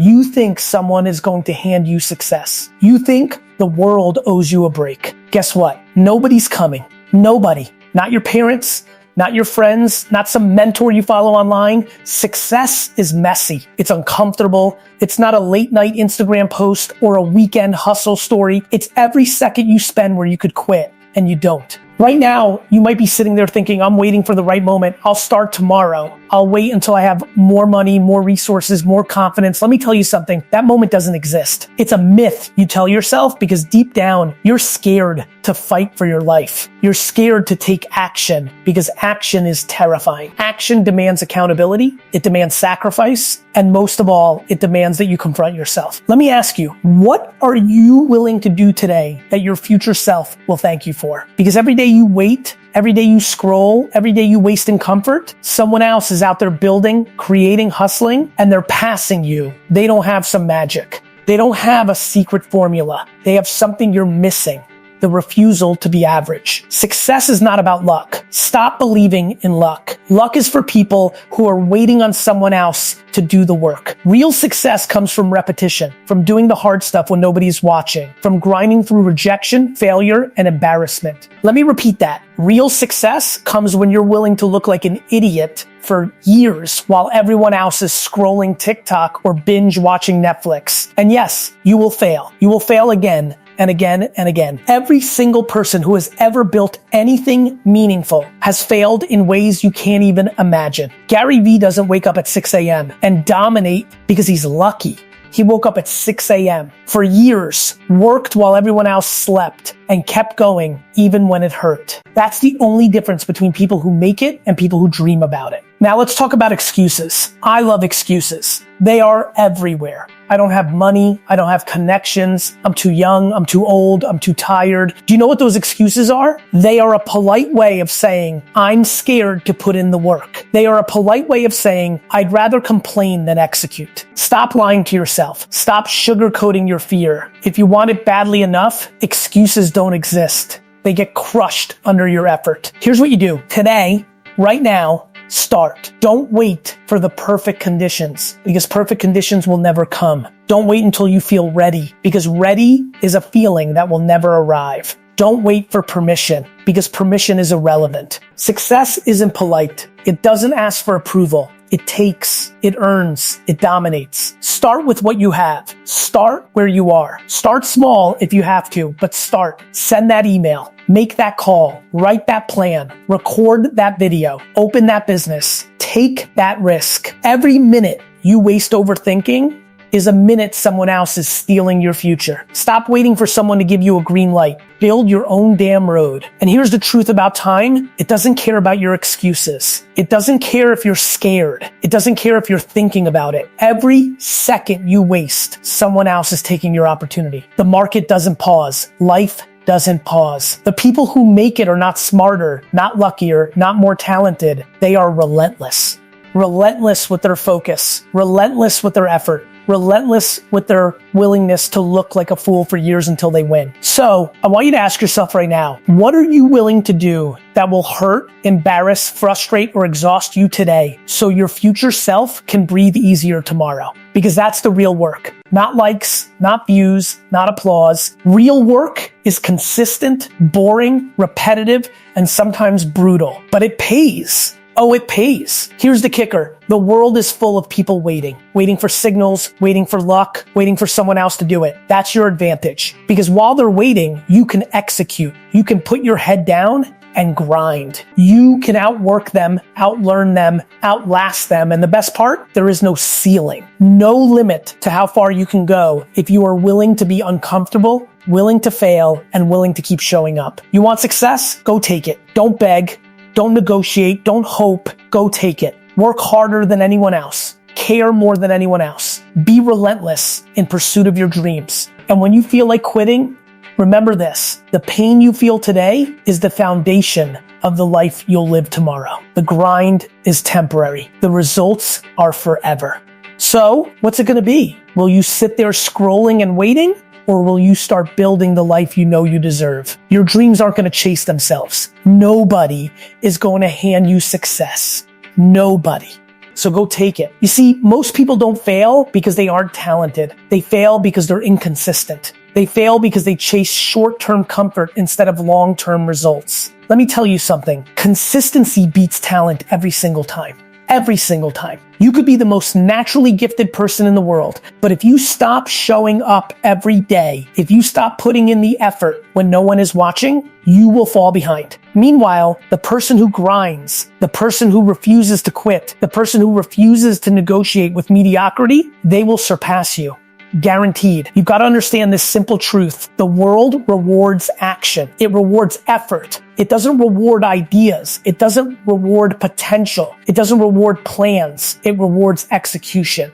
You think someone is going to hand you success. You think the world owes you a break. Guess what? Nobody's coming. Nobody. Not your parents, not your friends, not some mentor you follow online. Success is messy. It's uncomfortable. It's not a late night Instagram post or a weekend hustle story. It's every second you spend where you could quit and you don't. Right now, you might be sitting there thinking, I'm waiting for the right moment. I'll start tomorrow. I'll wait until I have more money, more resources, more confidence. Let me tell you something. That moment doesn't exist. It's a myth you tell yourself because deep down, you're scared to fight for your life. You're scared to take action because action is terrifying. Action demands accountability. It demands sacrifice. And most of all, it demands that you confront yourself. Let me ask you, what are you willing to do today that your future self will thank you for? Because every day you wait, every day you scroll, every day you waste in comfort, someone else is out there building, creating, hustling, and they're passing you. They don't have some magic. They don't have a secret formula. They have something you're missing. The refusal to be average. Success is not about luck. Stop believing in luck. Luck is for people who are waiting on someone else to do the work. Real success comes from repetition, from doing the hard stuff when nobody's watching, from grinding through rejection, failure, and embarrassment. Let me repeat that. Real success comes when you're willing to look like an idiot for years while everyone else is scrolling TikTok or binge watching Netflix. And yes, you will fail. You will fail again and again and again. Every single person who has ever built anything meaningful has failed in ways you can't even imagine. Gary Vee doesn't wake up at 6 a.m. and dominate because he's lucky. He woke up at 6 a.m. for years, worked while everyone else slept, and kept going even when it hurt. That's the only difference between people who make it and people who dream about it. Now let's talk about excuses. I love excuses. They are everywhere. I don't have money. I don't have connections. I'm too young. I'm too old. I'm too tired. Do you know what those excuses are? They are a polite way of saying, I'm scared to put in the work. They are a polite way of saying, I'd rather complain than execute. Stop lying to yourself. Stop sugarcoating your fear. If you want it badly enough, excuses don't exist. They get crushed under your effort. Here's what you do. Today, right now, start. Don't wait for the perfect conditions because perfect conditions will never come. Don't wait until you feel ready because ready is a feeling that will never arrive. Don't wait for permission because permission is irrelevant. Success isn't polite. It doesn't ask for approval. It takes, it earns, it dominates. Start with what you have. Start where you are. Start small if you have to, but start. Send that email. Make that call. Write that plan. Record that video. Open that business. Take that risk. Every minute you waste overthinking is a minute someone else is stealing your future. Stop waiting for someone to give you a green light. Build your own damn road. And here's the truth about time. It doesn't care about your excuses. It doesn't care if you're scared. It doesn't care if you're thinking about it. Every second you waste, someone else is taking your opportunity. The market doesn't pause. Life doesn't pause. The people who make it are not smarter, not luckier, not more talented. They are relentless. Relentless with their focus. Relentless with their effort. Relentless with their willingness to look like a fool for years until they win. So I want you to ask yourself right now, what are you willing to do that will hurt, embarrass, frustrate, or exhaust you today so your future self can breathe easier tomorrow? Because that's the real work. Not likes, not views, not applause. Real work is consistent, boring, repetitive, and sometimes brutal. But it pays. Oh, it pays. Here's the kicker. The world is full of people waiting for signals, waiting for luck, waiting for someone else to do it. That's your advantage. Because while they're waiting, you can execute. You can put your head down and grind. You can outwork them, outlearn them, outlast them. And the best part, there is no ceiling, no limit to how far you can go if you are willing to be uncomfortable, willing to fail, and willing to keep showing up. You want success? Go take it. Don't beg. Don't negotiate. Don't hope. Go take it. Work harder than anyone else. Care more than anyone else. Be relentless in pursuit of your dreams. And when you feel like quitting, remember this. The pain you feel today is the foundation of the life you'll live tomorrow. The grind is temporary. The results are forever. So, what's it going to be? Will you sit there scrolling and waiting? Or will you start building the life you know you deserve? Your dreams aren't going to chase themselves. Nobody is going to hand you success. Nobody. So go take it. You see, most people don't fail because they aren't talented. They fail because they're inconsistent. They fail because they chase short-term comfort instead of long-term results. Let me tell you something. Consistency beats talent every single time. Every single time. You could be the most naturally gifted person in the world, but if you stop showing up every day, if you stop putting in the effort when no one is watching, you will fall behind. Meanwhile, the person who grinds, the person who refuses to quit, the person who refuses to negotiate with mediocrity, they will surpass you. Guaranteed. You've got to understand this simple truth. The world rewards action. It rewards effort. It doesn't reward ideas. It doesn't reward potential. It doesn't reward plans. It rewards execution.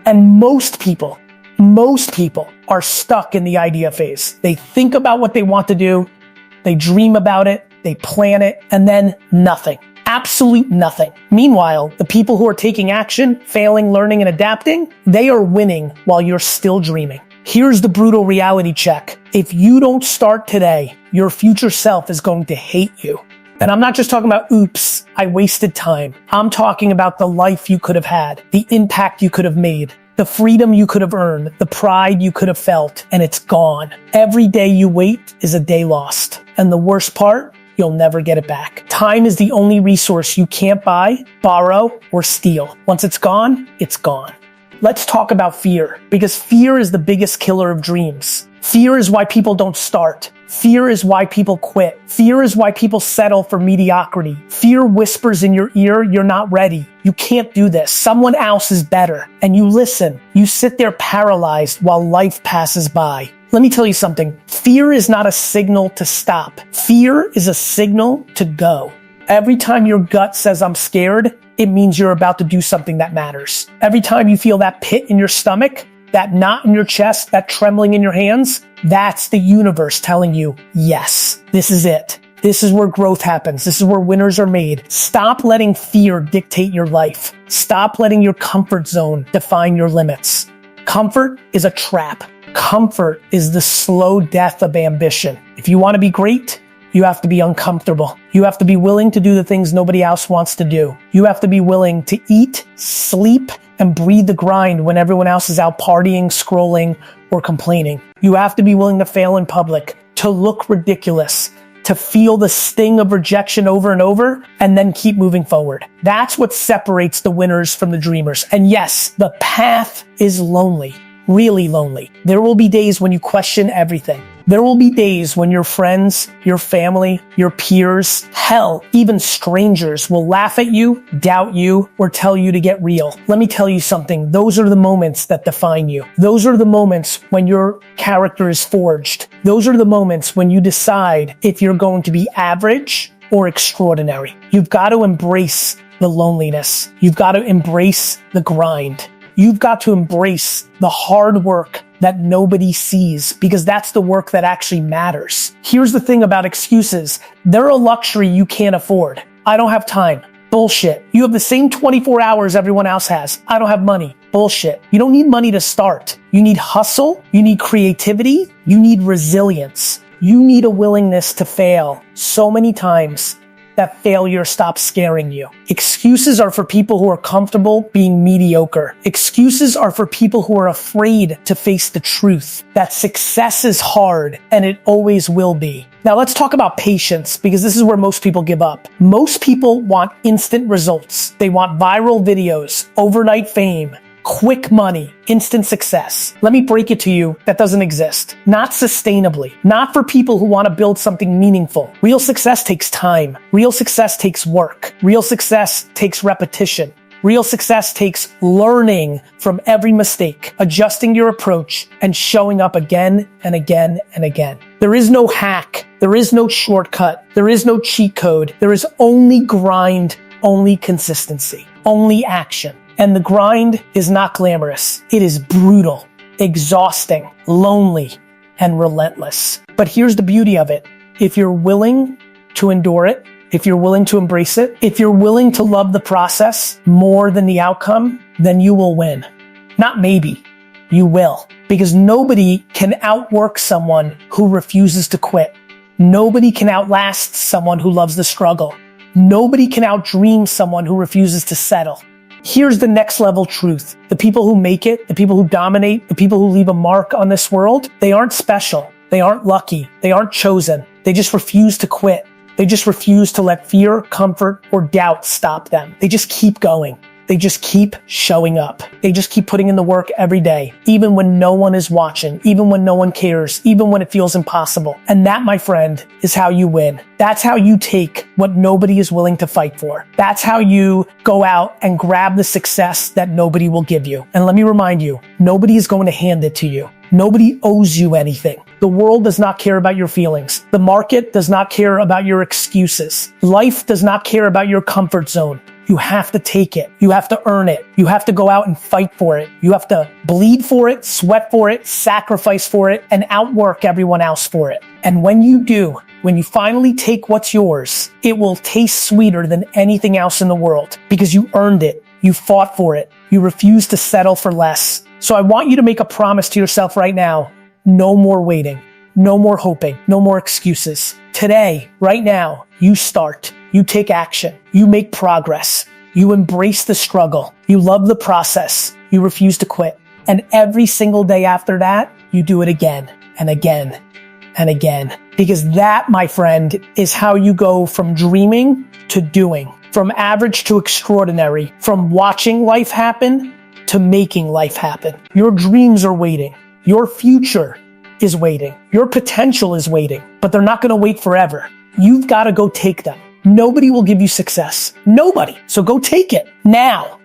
And most people are stuck in the idea phase. They think about what they want to do. They dream about it. They plan it, and then nothing. Absolute nothing. Meanwhile, the people who are taking action, failing, learning, and adapting, they are winning while you're still dreaming. Here's the brutal reality check. If you don't start today, your future self is going to hate you. And I'm not just talking about, oops, I wasted time. I'm talking about the life you could have had, the impact you could have made, the freedom you could have earned, the pride you could have felt, and it's gone. Every day you wait is a day lost. And the worst part, you'll never get it back. Time is the only resource you can't buy, borrow, or steal. Once it's gone, it's gone. Let's talk about fear, because fear is the biggest killer of dreams. Fear is why people don't start. Fear is why people quit. Fear is why people settle for mediocrity. Fear whispers in your ear, you're not ready. You can't do this. Someone else is better. And you listen. You sit there paralyzed while life passes by. Let me tell you something. Fear is not a signal to stop. Fear is a signal to go. Every time your gut says, I'm scared, it means you're about to do something that matters. Every time you feel that pit in your stomach, that knot in your chest, that trembling in your hands, that's the universe telling you, yes, this is it. This is where growth happens. This is where winners are made. Stop letting fear dictate your life. Stop letting your comfort zone define your limits. Comfort is a trap. Comfort is the slow death of ambition. If you want to be great, you have to be uncomfortable. You have to be willing to do the things nobody else wants to do. You have to be willing to eat, sleep, and breathe the grind when everyone else is out partying, scrolling, or complaining. You have to be willing to fail in public, to look ridiculous, to feel the sting of rejection over and over, and then keep moving forward. That's what separates the winners from the dreamers. And yes, the path is lonely. Really lonely. There will be days when you question everything. There will be days when your friends, your family, your peers, hell, even strangers will laugh at you, doubt you, or tell you to get real. Let me tell you something. Those are the moments that define you. Those are the moments when your character is forged. Those are the moments when you decide if you're going to be average or extraordinary. You've got to embrace the loneliness. You've got to embrace the grind. You've got to embrace the hard work that nobody sees, because that's the work that actually matters. Here's the thing about excuses. They're a luxury you can't afford. I don't have time. Bullshit. You have the same 24 hours everyone else has. I don't have money. Bullshit. You don't need money to start. You need hustle. You need creativity. You need resilience. You need a willingness to fail so many times that failure stops scaring you. Excuses are for people who are comfortable being mediocre. Excuses are for people who are afraid to face the truth that success is hard and it always will be. Now let's talk about patience, because this is where most people give up. Most people want instant results. They want viral videos, overnight fame, quick money, instant success. Let me break it to you, that doesn't exist. Not sustainably. Not for people who want to build something meaningful. Real success takes time. Real success takes work. Real success takes repetition. Real success takes learning from every mistake, adjusting your approach, and showing up again and again and again. There is no hack. There is no shortcut. There is no cheat code. There is only grind, only consistency, only action. And the grind is not glamorous. It is brutal, exhausting, lonely, and relentless. But here's the beauty of it. If you're willing to endure it, if you're willing to embrace it, if you're willing to love the process more than the outcome, then you will win. Not maybe, you will. Because nobody can outwork someone who refuses to quit. Nobody can outlast someone who loves the struggle. Nobody can outdream someone who refuses to settle. Here's the next level truth. The people who make it, the people who dominate, the people who leave a mark on this world, they aren't special. They aren't lucky. They aren't chosen. They just refuse to quit. They just refuse to let fear, comfort, or doubt stop them. They just keep going. They just keep showing up. They just keep putting in the work every day, even when no one is watching, even when no one cares, even when it feels impossible. And that, my friend, is how you win. That's how you take what nobody is willing to fight for. That's how you go out and grab the success that nobody will give you. And let me remind you, nobody is going to hand it to you. Nobody owes you anything. The world does not care about your feelings. The market does not care about your excuses. Life does not care about your comfort zone. You have to take it. You have to earn it. You have to go out and fight for it. You have to bleed for it, sweat for it, sacrifice for it, and outwork everyone else for it. And when you do, when you finally take what's yours, it will taste sweeter than anything else in the world because you earned it. You fought for it. You refuse to settle for less. So I want you to make a promise to yourself right now. No more waiting. No more hoping. No more excuses. Today, right now, you start. You take action. You make progress. You embrace the struggle. You love the process. You refuse to quit. And every single day after that, you do it again and again and again. Because that, my friend, is how you go from dreaming to doing, from average to extraordinary, from watching life happen to making life happen. Your dreams are waiting. Your future is waiting. Your potential is waiting, but they're not going to wait forever. You've got to go take them. Nobody will give you success. Nobody. So go take it now.